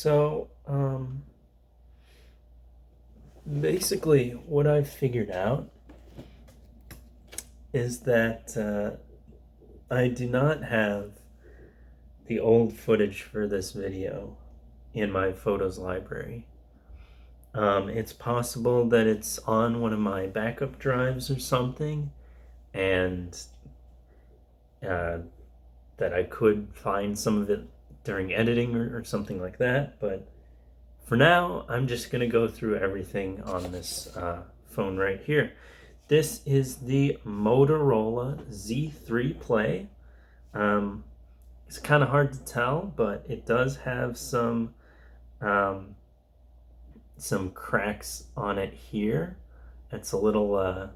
So, basically, what I've figured out is that I do not have the old footage for this video in my photos library. It's possible that it's on one of my backup drives or something, and uh, that I could find some of it during editing or something like that, but for now, I'm just going to go through everything on this phone right here. This is the Motorola Z3 Play. It's kind of hard to tell, but it does have um, some cracks on it here. It's a little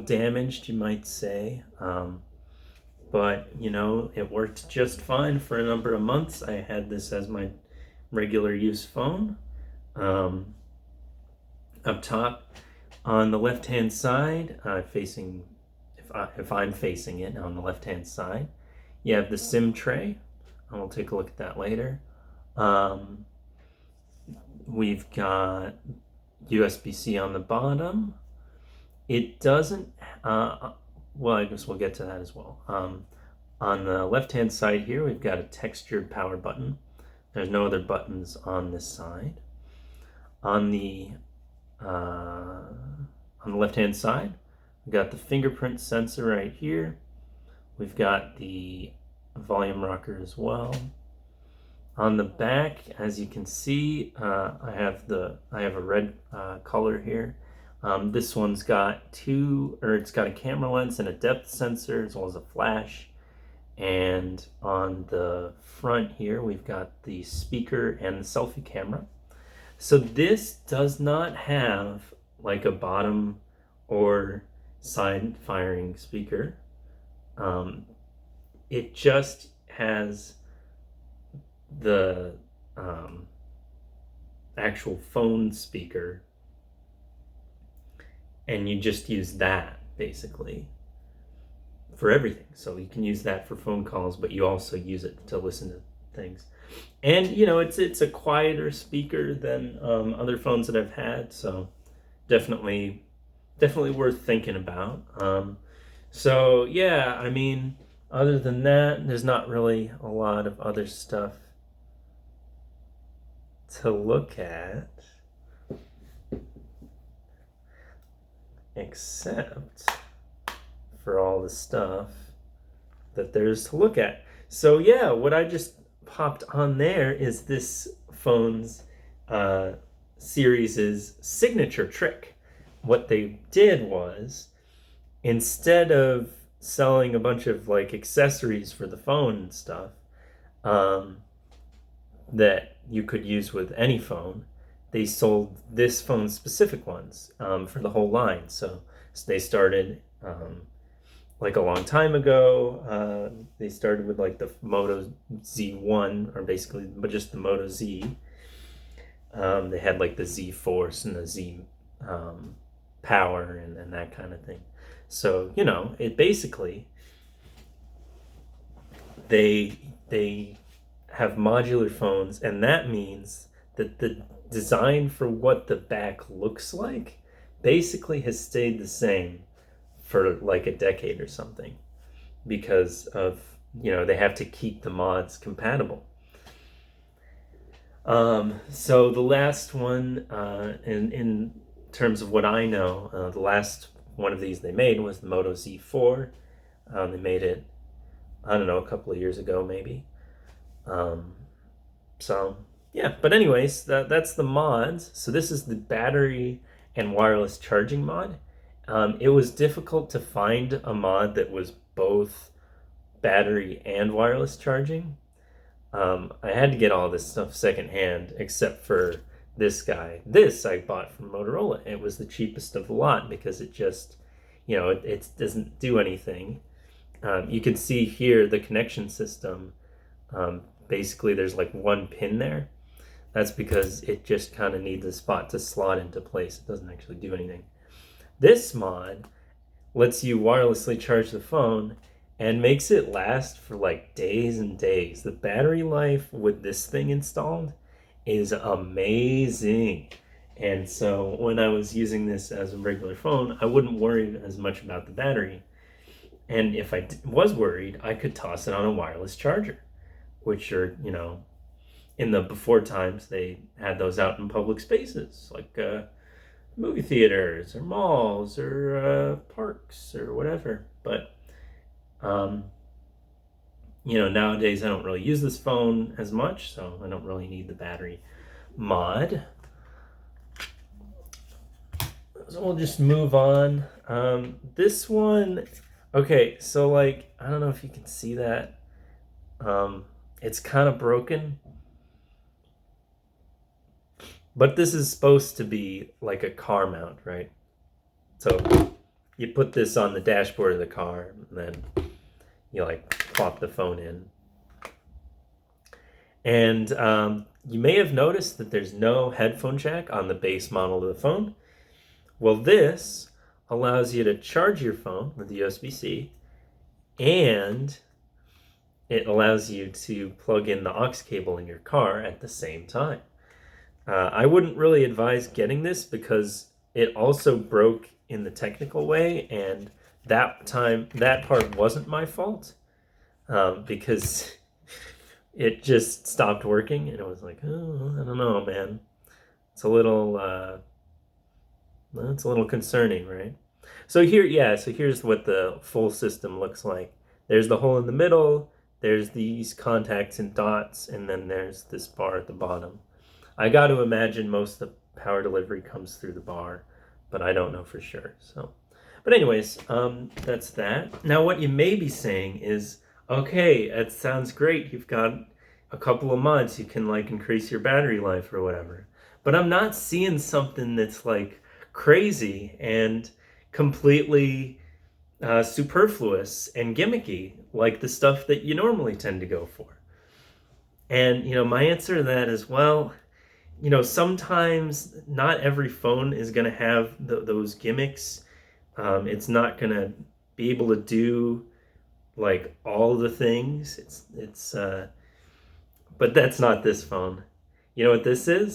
damaged, you might say. But you know, it worked just fine for a number of months. I had this as my regular use phone. Up top on the left hand side, facing if I'm facing it on the left hand side, you have the SIM tray, and we'll take a look at that later. We've got USB-C on the bottom. It doesn't well, I guess we'll get to that as well. On the left hand side here, we've got a textured power button. There's no other buttons on this side. On the left-hand side, we've got the fingerprint sensor right here. We've got the volume rocker as well. On the back, as you can see, I have a red color here. This one's got it's got a camera lens and a depth sensor as well as a flash. And on the front here, we've got the speaker and the selfie camera. So this does not have like a bottom or side firing speaker. It just has the actual phone speaker, and you just use that basically for everything. So you can use that for phone calls, but you also use it to listen to things. And you know, it's a quieter speaker than other phones that I've had, so definitely worth thinking about. So yeah, I mean, other than that, there's not really a lot of other stuff to look at, except for all the stuff that there's to look at. So yeah, what I just popped on there is this phone's series' signature trick. What they did was, instead of selling a bunch of like accessories for the phone and stuff that you could use with any phone, they sold this phone specific ones for the whole line. So they started like a long time ago. They started with like the Moto Z1, or basically but just the Moto Z. They had like the Z Force and the Z Power and that kind of thing. So you know, it basically they have modular phones, and that means that the design for what the back looks like basically has stayed the same for like a decade or something, because of, you know, they have to keep the mods compatible. So the last one, in terms of what I know, the last one of these they made was the Moto Z4. They made it, I don't know, a couple of years ago maybe. So yeah, but anyways, that's the mods. So this is the battery and wireless charging mod. It was difficult to find a mod that was both battery and wireless charging. I had to get all this stuff secondhand, except for this guy. This I bought from Motorola. It was the cheapest of the lot because it just, you know, it doesn't do anything. You can see here the connection system. Basically, there's like one pin there. That's because it just kind of needs a spot to slot into place. It doesn't actually do anything. This mod lets you wirelessly charge the phone and makes it last for like days and days. The battery life with this thing installed is amazing. And so when I was using this as a regular phone, I wouldn't worry as much about the battery. And if I was worried, I could toss it on a wireless charger, which are, in the before times, they had those out in public spaces, like movie theaters or malls or parks or whatever. But um, nowadays I don't really use this phone as much, so I don't really need the battery mod. So we'll just move on. This one, okay, so like, I don't know if you can see that. It's kind of broken, but this is supposed to be like a car mount, right? So you put this on the dashboard of the car, and then you like plop the phone in. And you may have noticed that there's no headphone jack on the base model of the phone. Well, this allows you to charge your phone with USB-C, and it allows you to plug in the aux cable in your car at the same time. I wouldn't really advise getting this because it also broke in the technical way, and that part wasn't my fault, because it just stopped working, and it was like, oh, I don't know, man. It's a little concerning, right? So here's what the full system looks like. There's the hole in the middle, there's these contacts and dots, and then there's this bar at the bottom. I got to imagine most of the power delivery comes through the bar, but I don't know for sure. But anyways, that's that. Now, what you may be saying is, okay, it sounds great. You've got a couple of months. You can like increase your battery life or whatever. But I'm not seeing something that's like crazy and completely superfluous and gimmicky like the stuff that you normally tend to go for. And, my answer to that is, well, sometimes not every phone is going to have those gimmicks. It's not going to be able to do like all the things. But that's not this phone. You know what this is?